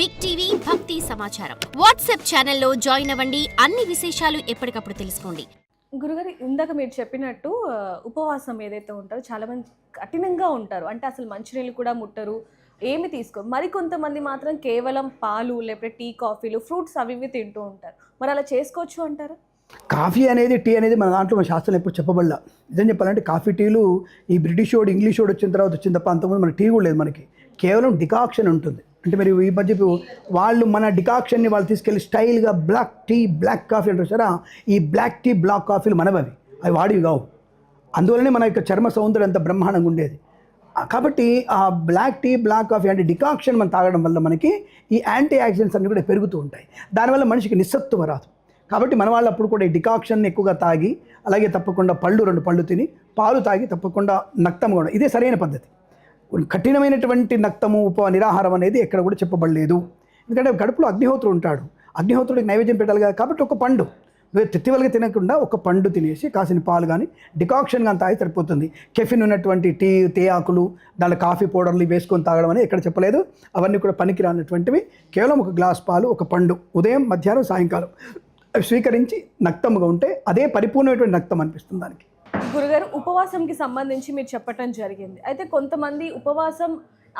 Big TV భక్తి సమాచారం WhatsApp ఛానల్లో జాయిన్ అవ్వండి. అన్ని విశేషాలు ఎప్పటికప్పుడు తెలుసుకోండి. గురుగారు, ఇందాక మీరు చెప్పినట్టు ఉపవాసం ఏదైతే ఉంటారో చాలా మంది కఠినంగా ఉంటారు. అంటే అసలు మంచినీళ్ళు కూడా ముట్టరు, ఏమి తీసుకో. మరికొంతమంది మాత్రం కేవలం పాలు లేకపోతే టీ, కాఫీలు, ఫ్రూట్స్ అవి ఇవి తింటూ ఉంటారు. మరి అలా చేసుకోవచ్చు అంటారు? కాఫీ అనేది, టీ అనేది మన దాంట్లో మన శాస్త్రం ఎప్పుడు చెప్పబడలా. నిజం చెప్పాలంటే కాఫీ, టీలు ఈ బ్రిటిష్ వాడు, ఇంగ్లీష్ వాడు వచ్చిన తర్వాత వచ్చింది తప్ప అంతకుముందు మన టీ కూడా లేదు. మనకి కేవలం డికాక్షన్ ఉంటుంది. అంటే మీరు ఈ మధ్య వాళ్ళు మన డికాక్షన్ని వాళ్ళు తీసుకెళ్ళి స్టైల్గా బ్లాక్ టీ, బ్లాక్ కాఫీ అంటారు సరే. ఈ బ్లాక్ టీ, బ్లాక్ కాఫీలు మనవి, అవి వాడివి కావు. అందువల్లనే మన యొక్క చర్మ సౌందర్యం అంత బ్రహ్మాండంగా ఉండేది. కాబట్టి ఆ బ్లాక్ టీ, బ్లాక్ కాఫీ అంటే డికాక్షన్ మనం తాగడం వల్ల మనకి ఈ యాంటీ ఆక్సిడెంట్స్ అన్నీ కూడా పెరుగుతూ ఉంటాయి. దానివల్ల మనిషికి నిస్సత్తువ రాదు. కాబట్టి మన వాళ్ళు అప్పుడు కూడా ఈ డికాక్షన్ ఎక్కువగా తాగి, అలాగే తప్పకుండా రెండు పళ్ళు తిని, పాలు తాగి తప్పకుండా నక్తం కూడా, ఇదే సరైన పద్ధతి. కఠినమైనటువంటి నక్తము, నిరాహారం అనేది ఎక్కడ కూడా చెప్పబడలేదు. ఎందుకంటే కడుపులో అగ్నిహోత్రుడు ఉంటాడు, అగ్నిహోత్రుడికి నైవేద్యం పెట్టాలి కదా. కాబట్టి ఒక పండు తెత్తివలుగా తినకుండా ఒక పండు తినేసి కాసిన పాలు కానీ డికాక్షన్ కానీ తాగి సరిపోతుంది. కెఫిన్ ఉన్నటువంటి టీ ఆకులు, దాంట్లో కాఫీ పౌడర్లు వేసుకొని తాగడం అనేది ఎక్కడ చెప్పలేదు. అవన్నీ కూడా పనికి రానటువంటివి. కేవలం ఒక గ్లాస్ పాలు, ఒక పండు ఉదయం, మధ్యాహ్నం, సాయంకాలం అవి స్వీకరించి నక్తముగా ఉంటే అదే పరిపూర్ణమైనటువంటి నక్తం అనిపిస్తుంది దానికి. గురుగారు, ఉపవాసంకి సంబంధించి మీరు చెప్పటం జరిగింది. అయితే కొంతమంది ఉపవాసం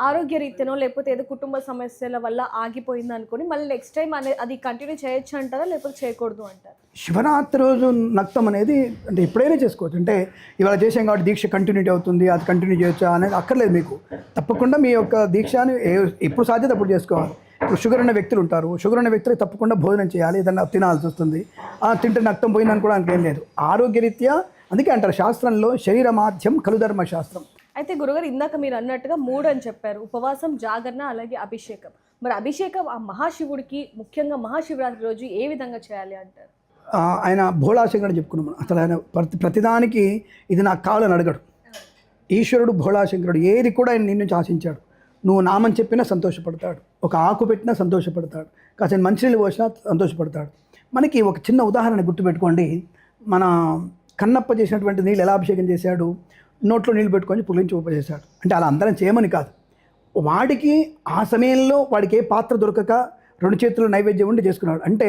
ఆరోగ్య రీత్యానో లేకపోతే ఏదో కుటుంబ సమస్యల వల్ల ఆగిపోయింది అనుకుని మళ్ళీ నెక్స్ట్ టైం అది కంటిన్యూ చేయొచ్చు అంటారా, లేకపోతే చేయకూడదు అంటారా? శివరాత్రి రోజు నక్తం అనేది అంటే ఎప్పుడైనా చేసుకోవచ్చు. అంటే ఇవాళ చేసాం కాబట్టి దీక్ష కంటిన్యూటీ అవుతుంది, అది కంటిన్యూ చేయొచ్చా అనేది అక్కర్లేదు మీకు. తప్పకుండా మీ యొక్క దీక్షని ఎప్పుడు సాధ్యత అప్పుడు చేసుకోవాలి. ఇప్పుడు షుగర్ ఉన్న వ్యక్తులు ఉంటారు, షుగర్ ఉన్న వ్యక్తులకు తప్పకుండా భోజనం చేయాలి, ఏదన్నా తినాల్సి వస్తుంది. తింటే నక్తం పోయిందని కూడా ఏం లేదు. ఆరోగ్యరీత్యా అందుకే అంటారు శాస్త్రంలో శరీరమాధ్యం కలుధర్మ శాస్త్రం. అయితే గురుగారు, ఇందాక మీరు అన్నట్టుగా 3 అని చెప్పారు: ఉపవాసం, జాగరణ, అలాగే అభిషేకం. మరి అభిషేకం ఆ మహాశివుడికి ముఖ్యంగా మహాశివరాత్రి రోజు ఏ విధంగా చేయాలి అంటారు? ఆయన భోళాశంకరుడు చెప్పుకున్నాం. అసలు ఆయన ప్రతిదానికి ఇది నాకు కావాలని అడగడు. ఈశ్వరుడు భోళాశంకరుడు. ఏది కూడా ఆయన నీ నుంచి ఆశించాడు. నువ్వు నామని చెప్పినా సంతోషపడతాడు, ఒక ఆకు పెట్టినా సంతోషపడతాడు, కాసేపు మంచినీళ్ళు పోసినా సంతోషపడతాడు. మనకి ఒక చిన్న ఉదాహరణ గుర్తుపెట్టుకోండి. మన కన్నప్ప చేసినటువంటి నీళ్ళు ఎలా అభిషేకం చేశాడు? నోట్లో నీళ్ళు పెట్టుకొని పులించి ఉపచేశాడు. అంటే అలా అందరం చేయమని కాదు, వాడికి ఆ సమయంలో వాడికి ఏ పాత్ర దొరకక 2 చేతులు నైవేద్యం ఉండి చేసుకున్నాడు. అంటే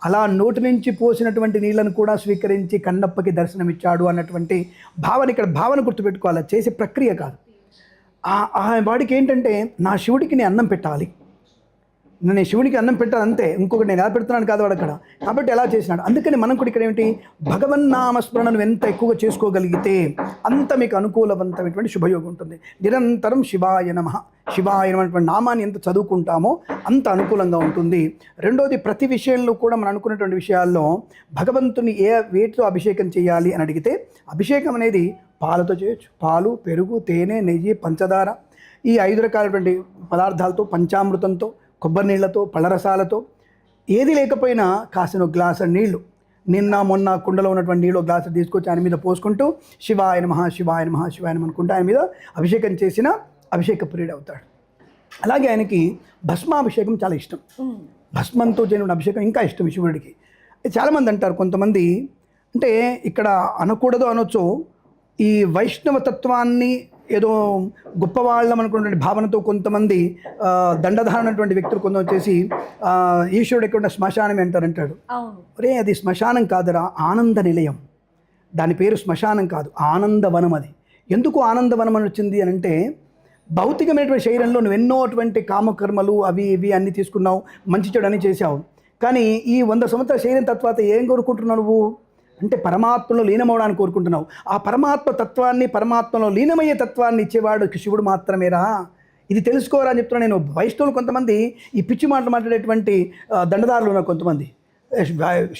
అలా నోటి నుంచి పోసినటువంటి నీళ్ళను కూడా స్వీకరించి కన్నప్పకి దర్శనమిచ్చాడు అన్నటువంటి భావన, ఇక్కడ భావన గుర్తుపెట్టుకోవాలి, చేసే ప్రక్రియ కాదు. వాడికి ఏంటంటే నా శివుడికి నేను అన్నం పెట్టాలి, నేను శివునికి అన్నం పెట్టాలి అంతే, ఇంకొకటి నేను ఎలా పెడుతున్నాను కాదు వాడు అక్కడ. కాబట్టి ఎలా చేసినాడు. అందుకని మనం కూడా ఇక్కడ ఏమిటి, భగవన్నామస్మరణను ఎంత ఎక్కువగా చేసుకోగలిగితే అంత మీకు అనుకూలవంతమైనటువంటి శుభయోగం ఉంటుంది. నిరంతరం శివాయ నమః, శివాయ నమః అనేటువంటి నామాన్ని ఎంత చదువుకుంటామో అంత అనుకూలంగా ఉంటుంది. రెండోది, ప్రతి విషయంలో కూడా మనం అనుకున్నటువంటి విషయాల్లో భగవంతుని వేటితో అభిషేకం చేయాలి అని అడిగితే, అభిషేకం అనేది పాలతో చేయొచ్చు. పాలు, పెరుగు, తేనె, నెయ్యి, పంచదార, ఈ 5 రకాలైనటువంటి పదార్థాలతో, పంచామృతంతో, కొబ్బరి నీళ్లతో, పళ్ళరసాలతో, ఏది లేకపోయినా కాసిన గ్లాసు నీళ్లు, నిన్న మొన్న కుండలో ఉన్నటువంటి నీళ్ళు గ్లాసు తీసుకొచ్చి ఆయన మీద పోసుకుంటూ శివాయ నమః, శివాయ నమః, శివాయ నమః అనుకుంటూ ఆయన మీద అభిషేకం చేసిన అభిషేక ప్రియుడు అవుతాడు. అలాగే ఆయనకి భస్మాభిషేకం చాలా ఇష్టం. భస్మంతో చేయడం అభిషేకం ఇంకా ఇష్టం శివుడికి. చాలామంది అంటారు, కొంతమంది అంటే ఇక్కడ అనకూడదు అనొచ్చు, ఈ వైష్ణవ తత్వాన్ని ఏదో గొప్పవాళ్ళం అనుకున్నటువంటి భావనతో కొంతమంది దండధారణటువంటి వ్యక్తులు కొంత వచ్చేసి ఈశ్వరుడు ఎక్కడ శ్మశానం అంటారంటాడు. ఒరే, అది శ్మశానం కాదురా, ఆనంద నిలయం. దాని పేరు శ్మశానం కాదు, ఆనందవనం. అది ఎందుకు ఆనందవనం అని వచ్చింది అని అంటే, భౌతికమైనటువంటి శరీరంలో నువ్వు ఎన్నో అటువంటి కామకర్మలు అవి ఇవి అన్నీ తీసుకున్నావు, మంచి చెడు అని చేశావు. కానీ ఈ 100 సంవత్సరాల శరీరం తత్వాత ఏం కోరుకుంటున్నావు నువ్వు అంటే, పరమాత్మలో లీనమవడానికి కోరుకుంటున్నావు. ఆ పరమాత్మ తత్వాన్ని, పరమాత్మలో లీనమయ్యే తత్వాన్ని ఇచ్చేవాడు శివుడు మాత్రమేరా. ఇది తెలుసుకోరా అని చెప్తున్నా నేను. వైష్ణవులు కొంతమంది ఈ పిచ్చి మాటలు మాట్లాడేటువంటి దండదారులు ఉన్నారు, కొంతమంది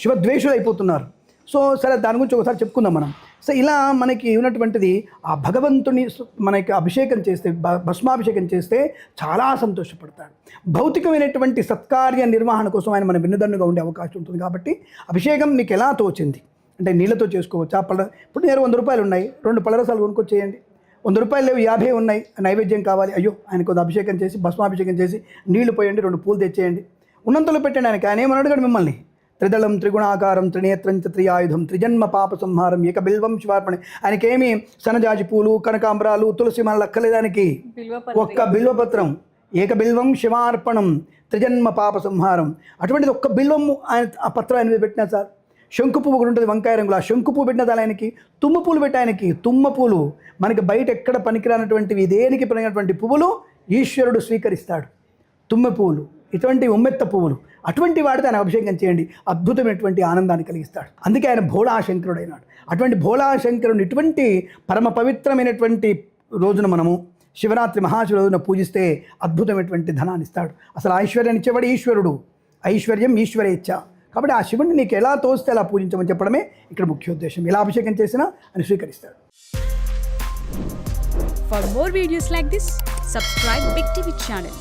శివద్వేషులు అయిపోతున్నారు. సో సరే, దాని గురించి ఒకసారి చెప్పుకుందాం మనం. సో ఇలా మనకి ఉన్నటువంటిది ఆ భగవంతుని మనకి అభిషేకం చేస్తే, భస్మాభిషేకం చేస్తే చాలా సంతోషపడతాడు. భౌతికమైనటువంటి సత్కార్య నిర్వహణ కోసం ఆయన మన వెన్నుదన్నుగా ఉండే అవకాశం ఉంటుంది. కాబట్టి అభిషేకం మీకు ఎలా తోచింది అంటే, నీళ్ళతో చేసుకోవచ్చు. ఇప్పుడు నేను 100 రూపాయలు ఉన్నాయి, 2 పళ్ళరసాలు కొనుక్కొచ్చేయండి. 100 రూపాయలు లేవు, 50 ఉన్నాయి, నైవేద్యం కావాలి, అయ్యో ఆయన కొద్ది అభిషేకం చేసి, భస్మాభిషేకం చేసి నీళ్లు పోయండి, 2 పూలు తెచ్చేయండి, ఉన్నంతలో పెట్టండి. ఆయన ఏమన్నాడు కానీ మిమ్మల్ని, త్రిదళం త్రిగుణాకారం త్రినేత్రం చ త్రియాయుధం త్రిజన్మ పాప సంహారం ఏకబిల్వం శివార్పణి. ఆయనకేమి సనజాజి పూలు, కనకాంబరాలు, తులసి మాలలు అక్కర్లేదానికి, ఒక్క బిల్వపత్రం ఏకబిల్వం శివార్పణం త్రిజన్మ పాప సంహారం. అటువంటిది ఒక్క బిల్వము ఆయన ఆ పత్రం ఆయన మీద పెట్టినా సార్. శంకు పువ్వు కూడా ఉంటుంది వంకాయ రంగులో, ఆ శంకు పువ్వు పెట్టిన దాని ఆయనకి, తుమ్మ పూలు పెట్టి ఆయనకి. తుమ్మ పూలు మనకి బయట ఎక్కడ పనికిరానటువంటివి, దేనికి పనికినటువంటి పువ్వులు ఈశ్వరుడు స్వీకరిస్తాడు. తుమ్మ పువ్వులు, ఇటువంటి ఉమ్మెత్త పువ్వులు, అటువంటి వాడితే ఆయన అభిషేకం చేయండి, అద్భుతమైనటువంటి ఆనందాన్ని కలిగిస్తాడు. అందుకే ఆయన భోళాశంకరుడైనాడు. అటువంటి భోళాశంకరుని ఇటువంటి పరమ పవిత్రమైనటువంటి రోజున మనము శివరాత్రి మహాశివ రోజున పూజిస్తే అద్భుతమైనటువంటి ధనాన్ని ఇస్తాడు. అసలు ఐశ్వర్యాన్ని ఇచ్చేవాడు ఈశ్వరుడు. ఐశ్వర్యం ఈశ్వరేచ్ఛ. కాబట్టి ఆ శివుడిని నీకు ఎలా తోస్తే అలా పూజించమని చెప్పడమే ఇక్కడ ముఖ్యోద్దేశం. ఎలా అభిషేకం చేసినా అని స్వీకరిస్తాడు. For more videos like this, subscribe Big TV channel.